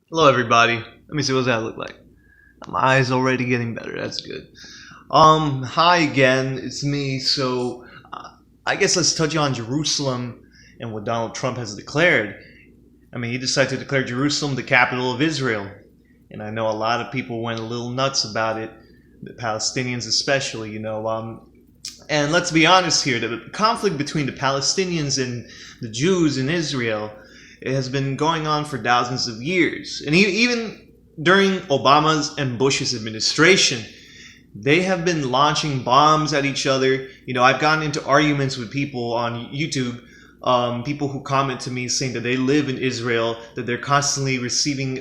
Hello, everybody. Let me see what's that look like. My eyes already getting better. That's good. Hi again. It's me. I guess let's touch on Jerusalem and what Donald Trump has declared. I mean, he decided to declare Jerusalem the capital of Israel, and I know a lot of people went a little nuts about it. The Palestinians, especially, And let's be honest here: the conflict between the Palestinians and the Jews in Israel, it has been going on for thousands of years. And even during Obama's and Bush's administration, they have been launching bombs at each other. I've gotten into arguments with people on YouTube, people who comment to me saying that they live in Israel, that they're constantly receiving,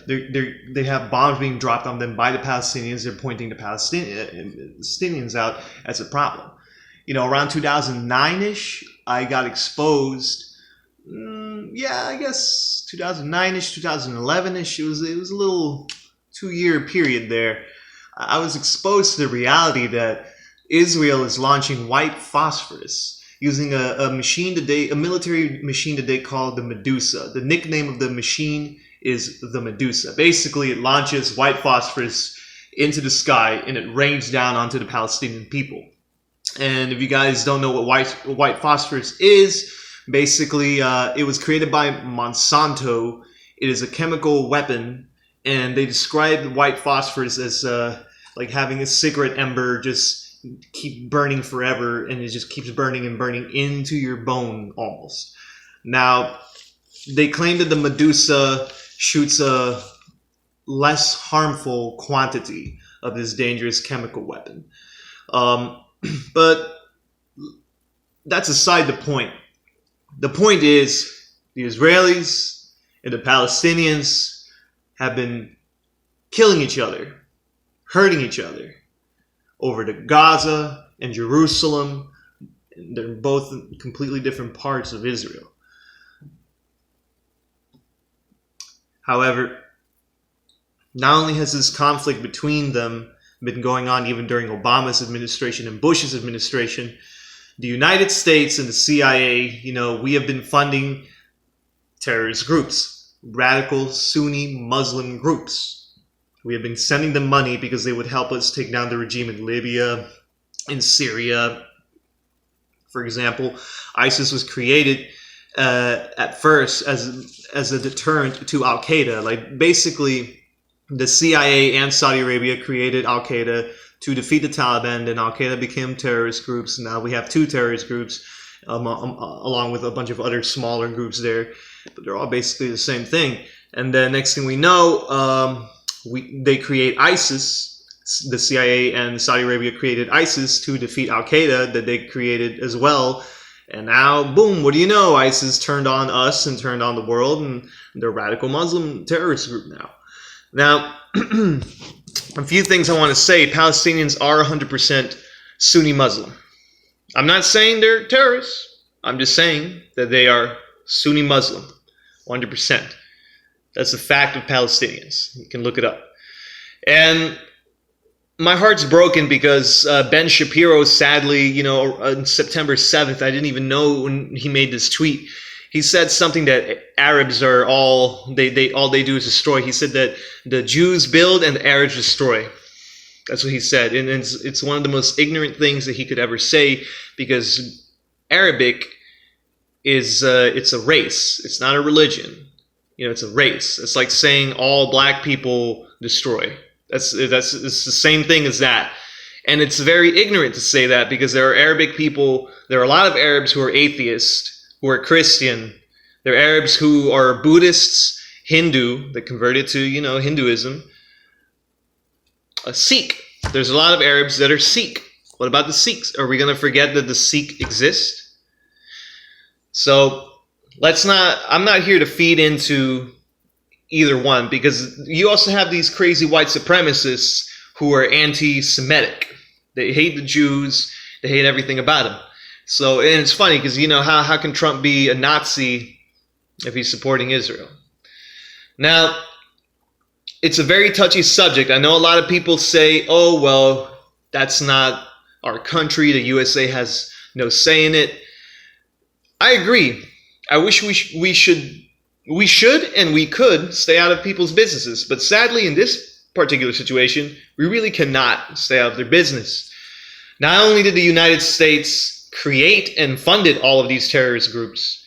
they have bombs being dropped on them by the Palestinians. They're pointing the Palestinians out as a problem. Around 2009-ish, I got exposed. I guess 2009-ish, 2011-ish. It was a little 2-year period there. I was exposed to the reality that Israel is launching white phosphorus using a military machine that they call the Medusa. The nickname of the machine is the Medusa. Basically, it launches white phosphorus into the sky and it rains down onto the Palestinian people. And if you guys don't know what white phosphorus is, basically, it was created by Monsanto. It is a chemical weapon, and they describe white phosphorus as like having a cigarette ember just keep burning forever, and it just keeps burning and burning into your bone almost. Now, they claim that the Medusa shoots a less harmful quantity of this dangerous chemical weapon. But that's aside the point. The point is, the Israelis and the Palestinians have been killing each other, hurting each other over the Gaza and Jerusalem. They're both completely different parts of Israel. However, not only has this conflict between them been going on even during Obama's administration and Bush's administration, the United States and the CIA, we have been funding terrorist groups, radical Sunni Muslim groups. We have been sending them money because they would help us take down the regime in Libya, in Syria. For example, ISIS was created at first as a deterrent to Al Qaeda. Like basically, the CIA and Saudi Arabia created Al Qaeda to defeat the Taliban. Then Al Qaeda became terrorist groups. Now we have 2 terrorist groups, along with a bunch of other smaller groups there. But they're all basically the same thing. And then next thing we know, they create ISIS. The CIA and Saudi Arabia created ISIS to defeat Al Qaeda that they created as well. And now, boom, what do you know? ISIS turned on us and turned on the world, and they're a radical Muslim terrorist group now. Now, a few things I want to say. Palestinians are 100% Sunni Muslim. I'm not saying they're terrorists. I'm just saying that they are Sunni Muslim, 100%. That's a fact of Palestinians. You can look it up. And my heart's broken because Ben Shapiro, sadly, on September 7th, I didn't even know when he made this tweet. He said something that Arabs are all they do is destroy. He said that the Jews build and the Arabs destroy. That's what he said. And it's one of the most ignorant things that he could ever say, because Arabic is it's a race. It's not a religion. It's a race. It's like saying all black people destroy. It's the same thing as that. And it's very ignorant to say that, because there are Arabic people, there are a lot of Arabs who are atheists, who are Christian. There are Arabs who are Buddhists, Hindu, that converted to, Hinduism. A Sikh. There's a lot of Arabs that are Sikh. What about the Sikhs? Are we going to forget that the Sikh exist? So I'm not here to feed into either one, because you also have these crazy white supremacists who are anti-Semitic. They hate the Jews. They hate everything about them. So, and it's funny because, how can Trump be a Nazi if he's supporting Israel? Now, it's a very touchy subject. I know a lot of people say, oh, well, that's not our country. The USA has no say in it. I agree. I wish we should We should and we could stay out of people's businesses, but sadly in this particular situation, we really cannot stay out of their business. Not only did the United States create and funded all of these terrorist groups,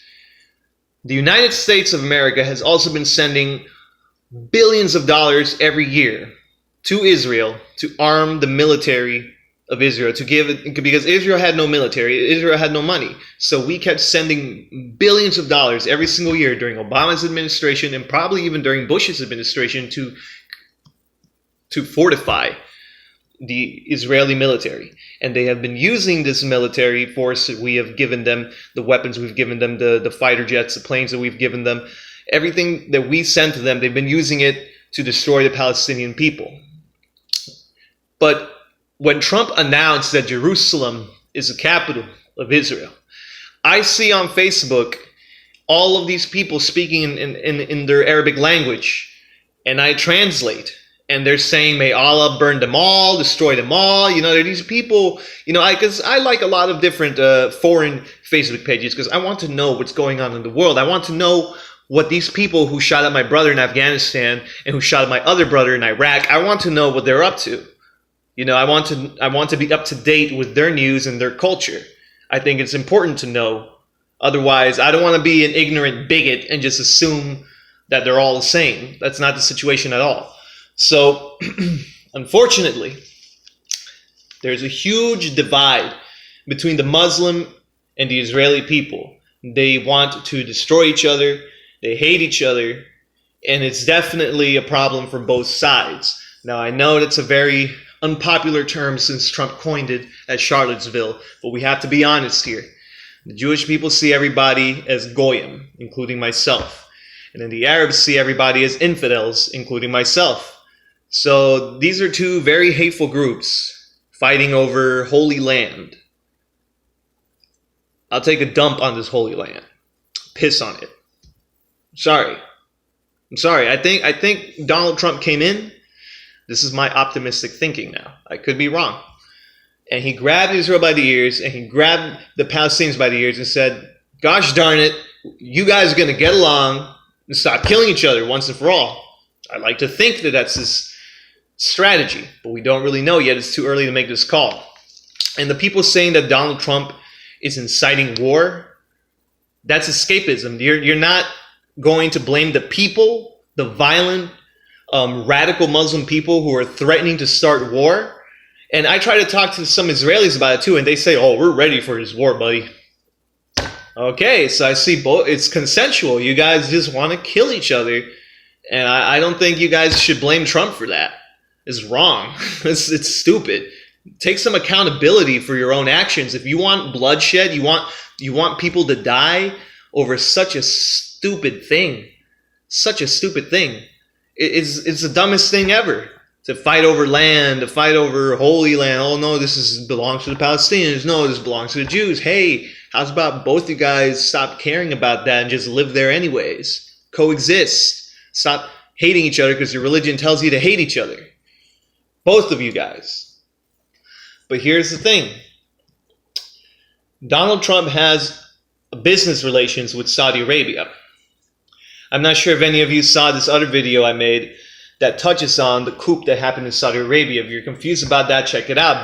the United States of America has also been sending billions of dollars every year to Israel to arm the military of Israel, because Israel had no military, Israel had no money. So we kept sending billions of dollars every single year during Obama's administration and probably even during Bush's administration to fortify the Israeli military. And they have been using this military force. We have given them the weapons, we've given them the fighter jets, the planes that we've given them. Everything that we sent to them, they've been using it to destroy the Palestinian people. But when Trump announced that Jerusalem is the capital of Israel, I see on Facebook all of these people speaking in their Arabic language, and I translate. And they're saying, may Allah burn them all, destroy them all. You know, there are these people, you know, because I like a lot of different foreign Facebook pages because I want to know what's going on in the world. I want to know what these people who shot at my brother in Afghanistan and who shot at my other brother in Iraq, I want to know what they're up to. You know, I want to be up to date with their news and their culture. I think it's important to know. Otherwise, I don't want to be an ignorant bigot and just assume that they're all the same. That's not the situation at all. So, unfortunately, there's a huge divide between the Muslim and the Israeli people. They want to destroy each other, they hate each other, and it's definitely a problem for both sides. Now, I know that's a very unpopular term since Trump coined it at Charlottesville, but we have to be honest here. The Jewish people see everybody as goyim, including myself. And then the Arabs see everybody as infidels, including myself. So these are two very hateful groups fighting over holy land. I'll take a dump on this holy land. Piss on it. I'm sorry. I think Donald Trump came in. This is my optimistic thinking now. I could be wrong. And he grabbed Israel by the ears and he grabbed the Palestinians by the ears and said, gosh darn it, you guys are going to get along and stop killing each other once and for all. I like to think that that's his strategy, but we don't really know yet. It's too early to make this call. And the people saying that Donald Trump is inciting war, that's escapism. You're not going to blame the people, the violent, radical Muslim people who are threatening to start war. And I try to talk to some Israelis about it too, and they say, oh, we're ready for this war, buddy. Okay, so I see both. It's consensual. You guys just want to kill each other. And I don't think you guys should blame Trump for that. It's wrong. It's stupid. Take some accountability for your own actions. If you want bloodshed, you want people to die over such a stupid thing. Such a stupid thing. It's the dumbest thing ever. To fight over land, to fight over holy land. Oh no, this belongs to the Palestinians. No, this belongs to the Jews. Hey, how's about both you guys stop caring about that and just live there anyways? Coexist. Stop hating each other because your religion tells you to hate each other. Both of you guys. But here's the thing. Donald Trump has business relations with Saudi Arabia. I'm not sure if any of you saw this other video I made that touches on the coup that happened in Saudi Arabia. If you're confused about that, check it out.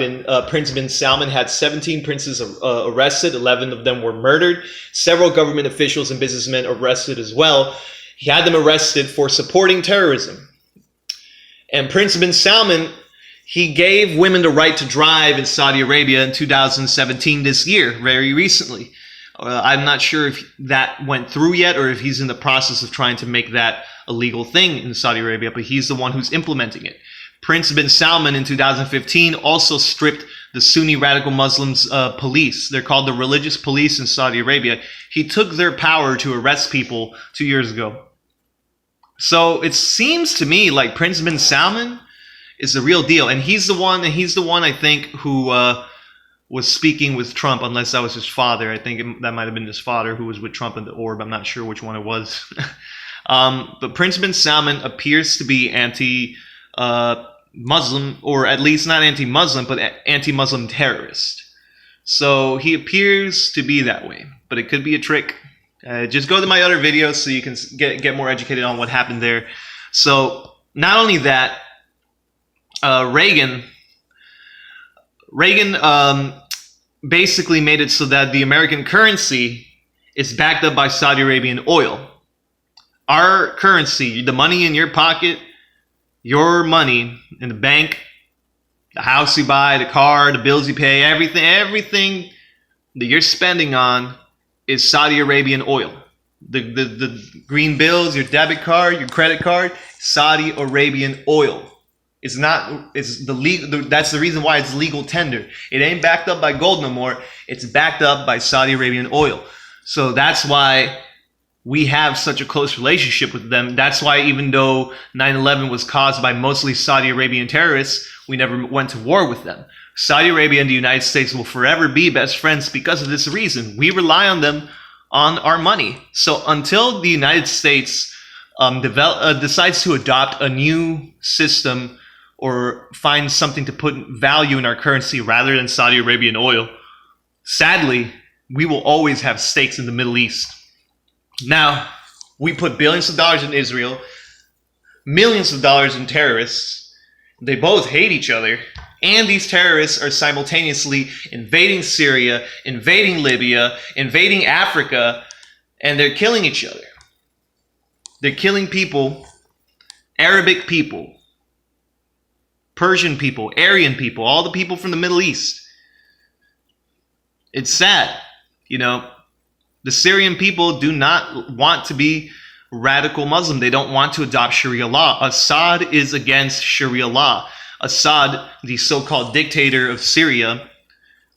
Prince bin Salman had 17 princes arrested. 11 of them were murdered. Several government officials and businessmen arrested as well. He had them arrested for supporting terrorism. And Prince bin Salman, he gave women the right to drive in Saudi Arabia in 2017, this year, very recently. I'm not sure if that went through yet or if he's in the process of trying to make that a legal thing in Saudi Arabia, but he's the one who's implementing it. Prince bin Salman in 2015 also stripped the Sunni radical Muslims police. They're called the religious police in Saudi Arabia. He took their power to arrest people 2 years ago. So it seems to me like Prince bin Salman is the real deal. And he's the one I think who was speaking with Trump, unless that was his father. I think that might have been his father who was with Trump in the orb. I'm not sure which one it was. But Prince bin Salman appears to be anti-Muslim, or at least not anti-Muslim, but anti-Muslim terrorist. So he appears to be that way. But it could be a trick. Just go to my other videos so you can get more educated on what happened there. So not only that, Reagan basically made it so that the American currency is backed up by Saudi Arabian oil. Our currency, the money in your pocket, your money in the bank, the house you buy, the car, the bills you pay, everything that you're spending on is Saudi Arabian oil. The green bills, your debit card, your credit card, Saudi Arabian oil. It's the legal. That's the reason why it's legal tender. It ain't backed up by gold no more. It's backed up by Saudi Arabian oil. So that's why we have such a close relationship with them. That's why even though 9/11 was caused by mostly Saudi Arabian terrorists, we never went to war with them. Saudi Arabia and the United States will forever be best friends because of this reason. We rely on them on our money. So until the United States decides to adopt a new system or find something to put value in our currency rather than Saudi Arabian oil, sadly, we will always have stakes in the Middle East. Now, we put billions of dollars in Israel, millions of dollars in terrorists. They both hate each other. And these terrorists are simultaneously invading Syria, invading Libya, invading Africa, and they're killing each other. They're killing people, Arabic people, Persian people, Aryan people, all the people from the Middle East. It's sad, you know. The Syrian people do not want to be radical Muslim. They don't want to adopt Sharia law. Assad is against Sharia law. Assad, the so-called dictator of Syria,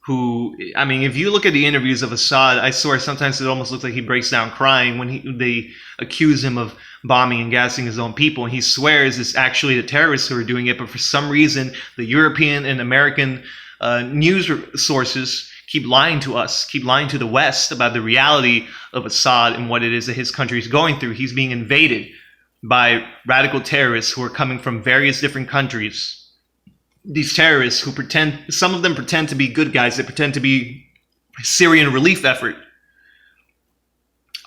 who, I mean, if you look at the interviews of Assad, I swear sometimes it almost looks like he breaks down crying when they accuse him of bombing and gassing his own people. And he swears it's actually the terrorists who are doing it. But for some reason, the European and American news sources keep lying to us, keep lying to the West about the reality of Assad and what it is that his country is going through. He's being invaded by radical terrorists who are coming from various different countries. These terrorists who some of them pretend to be good guys. They pretend to be Syrian relief effort.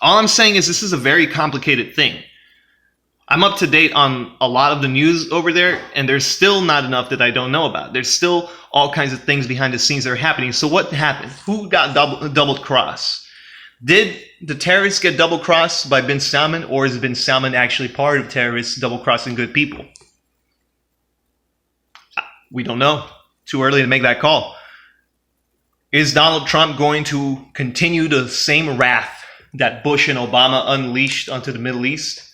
All I'm saying is this is a very complicated thing. I'm up to date on a lot of the news over there, and there's still not enough that I don't know about. There's still all kinds of things behind the scenes that are happening. So what happened? Who got double crossed? Did the terrorists get double crossed by bin Salman, or is bin Salman actually part of terrorists double crossing good people? We don't know. Too early to make that call. Is Donald Trump going to continue the same wrath that Bush and Obama unleashed onto the Middle East?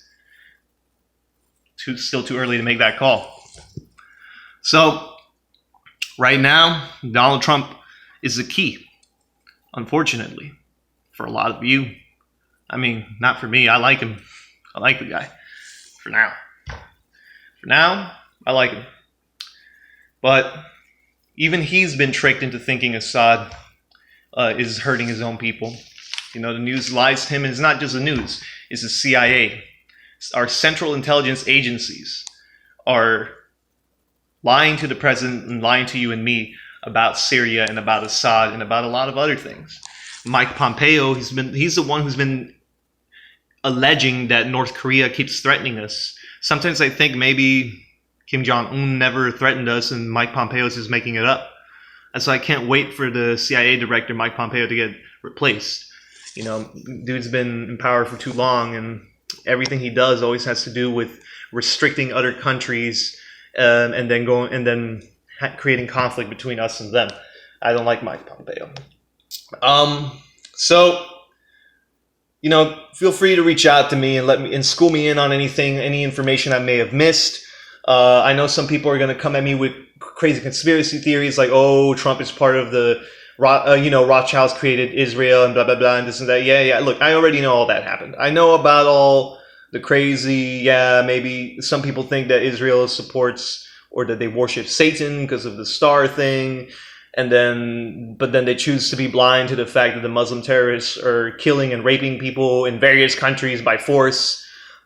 Still too early to make that call. So, right now, Donald Trump is the key, unfortunately, for a lot of you. I mean, not for me. I like him. I like the guy. For now. For now, I like him. But even he's been tricked into thinking Assad is hurting his own people. You know, the news lies to him, and it's not just the news. It's the CIA. Our central intelligence agencies are lying to the president and lying to you and me about Syria and about Assad and about a lot of other things. Mike Pompeo, he's the one who's been alleging that North Korea keeps threatening us. Sometimes I think maybe Kim Jong-un never threatened us and Mike Pompeo is just making it up. And so I can't wait for the CIA director, Mike Pompeo, to get replaced. You know, dude's been in power for too long, and everything he does always has to do with restricting other countries and then creating conflict between us and them. I don't like Mike Pompeo. So, you know, feel free to reach out to me and school me in on any information I may have missed. I know some people are going to come at me with crazy conspiracy theories like, oh, Trump is part of the, Rothschilds created Israel and blah, blah, blah, and this and that. Yeah. Look, I already know all that happened. I know about all the crazy, maybe some people think that Israel supports or that they worship Satan because of the star thing. But then they choose to be blind to the fact that the Muslim terrorists are killing and raping people in various countries by force.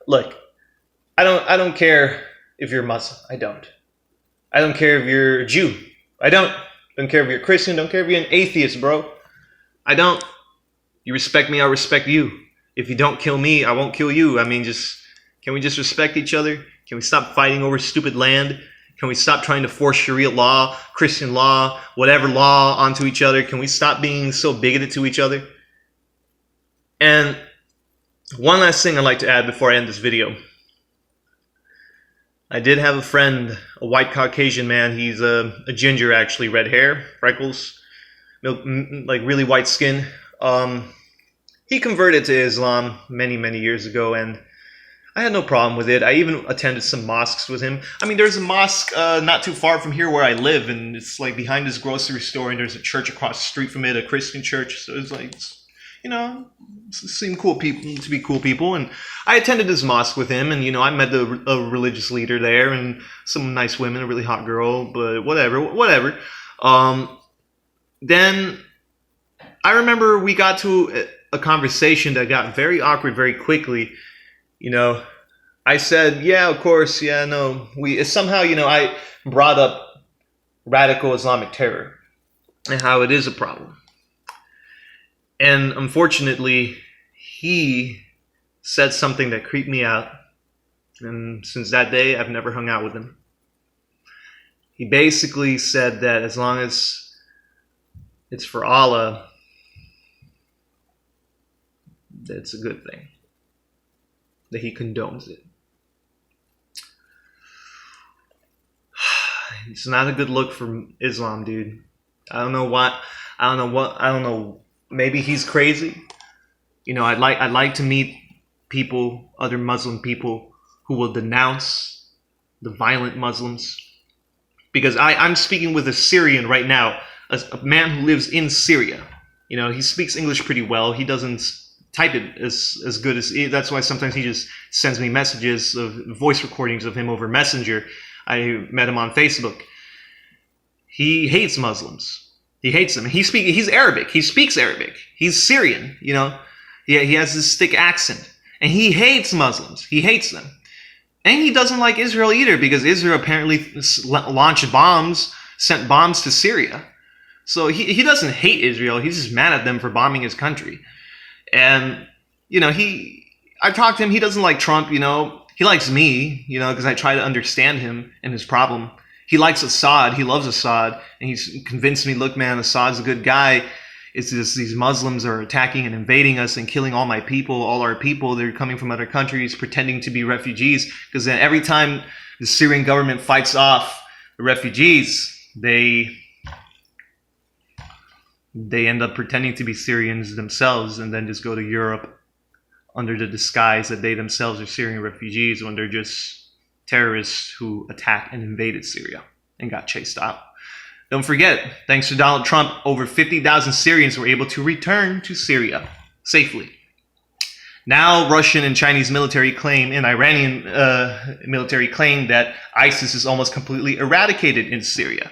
Look, I don't care if you're Muslim. I don't care if you're a Jew. I don't care if you're a Christian. Don't care if you're an atheist, bro. I don't. You respect me, I'll respect you. if you don't kill me, I won't kill you. I mean, can we just respect each other? Can we stop fighting over stupid land? Can we stop trying to force Sharia law, Christian law, whatever law onto each other? Can we stop being so bigoted to each other? And one last thing I'd like to add before I end this video. I did have a friend, a white Caucasian man. He's a ginger, actually, red hair, freckles, like really white skin. He converted to Islam many, many years ago, and I had no problem with it. I even attended some mosques with him. I mean, there's a mosque not too far from here where I live, and it's like behind this grocery store, and there's a church across the street from it, a Christian church. So it's like, you know, seem cool people to be cool people. And I attended this mosque with him, and, you know, I met a religious leader there and some nice women, a really hot girl, but whatever. Then I remember we got to a conversation that got very awkward very quickly. You know, I said, yeah, of course, yeah, no. Somehow, you know, I brought up radical Islamic terror and how it is a problem. And unfortunately, he said something that creeped me out. And since that day, I've never hung out with him. He basically said that as long as it's for Allah, that's a good thing. That he condones it. It's not a good look for Islam, dude. I don't know. Maybe he's crazy. You know, I'd like to meet people, other Muslim people, who will denounce the violent Muslims. Because I'm speaking with a Syrian right now, a man who lives in Syria. You know, he speaks English pretty well. He doesn't type it as good as, that's why sometimes he just sends me messages of voice recordings of him over Messenger. I met him on Facebook. He hates Muslims. He hates them. He's Arabic. He speaks Arabic. He's Syrian, you know. He has this thick accent. And he hates Muslims. He hates them. And he doesn't like Israel either, because Israel apparently launched bombs, sent bombs to Syria. So he doesn't hate Israel. He's just mad at them for bombing his country. And, you know, I talked to him. He doesn't like Trump, you know. He likes me, you know, because I try to understand him and his problem. He likes Assad. He loves Assad. And he's convinced me, look, man, Assad's a good guy. It's just these Muslims are attacking and invading us and killing all my people, all our people. They're coming from other countries, pretending to be refugees. Because then every time the Syrian government fights off the refugees, they end up pretending to be Syrians themselves and then just go to Europe under the disguise that they themselves are Syrian refugees when they're just terrorists who attacked and invaded Syria and got chased out. Don't forget, thanks to Donald Trump, over 50,000 Syrians were able to return to Syria safely. Now, Russian and Chinese military claim and Iranian military claim that ISIS is almost completely eradicated in Syria.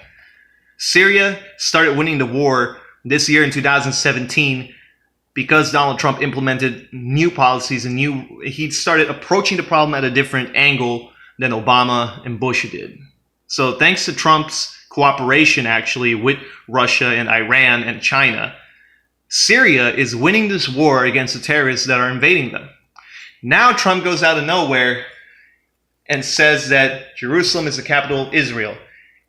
Syria started winning the war this year in 2017 because Donald Trump implemented new policies and he started approaching the problem at a different angle than Obama and Bush did. So thanks to Trump's cooperation actually with Russia and Iran and China, Syria is winning this war against the terrorists that are invading them. Now Trump goes out of nowhere and says that Jerusalem is the capital of Israel,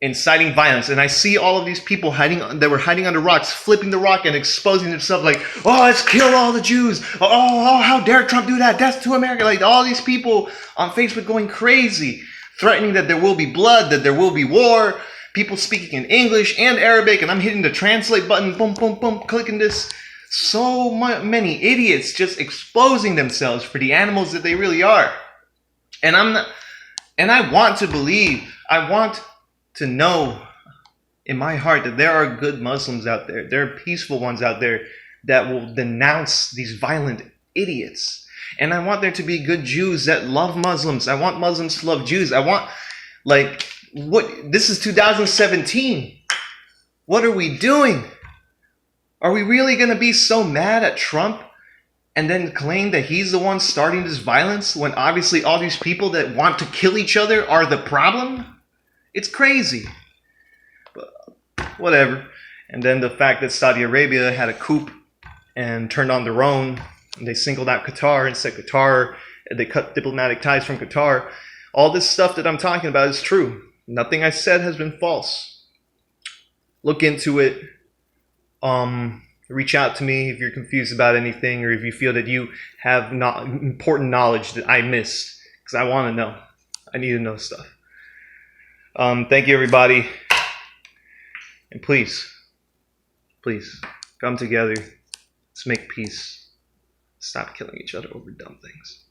inciting violence. And I see all of these people that were hiding under rocks, flipping the rock and exposing themselves like, oh, let's kill all the Jews. Oh, how dare Trump do that? Death to America. Like all these people on Facebook going crazy, threatening that there will be blood, that there will be war. People speaking in English and Arabic, and I'm hitting the translate button, boom, boom, boom, clicking this. So many idiots just exposing themselves for the animals that they really are. And I want to believe, I want to know in my heart that there are good Muslims out there. There are peaceful ones out there that will denounce these violent idiots. And I want there to be good Jews that love Muslims. I want Muslims to love Jews. I want, like, this is 2017. What are we doing? Are we really going to be so mad at Trump and then claim that he's the one starting this violence when obviously all these people that want to kill each other are the problem? It's crazy. But whatever. And then the fact that Saudi Arabia had a coup and turned on their own They singled out Qatar and said Qatar, they cut diplomatic ties from Qatar. All this stuff that I'm talking about is true. Nothing I said has been false. Look into it. Reach out to me if you're confused about anything, or if you feel that you have not important knowledge that I missed, because I want to know. I need to know stuff. Thank you, everybody. And please come together. Let's make peace. Stop killing each other over dumb things.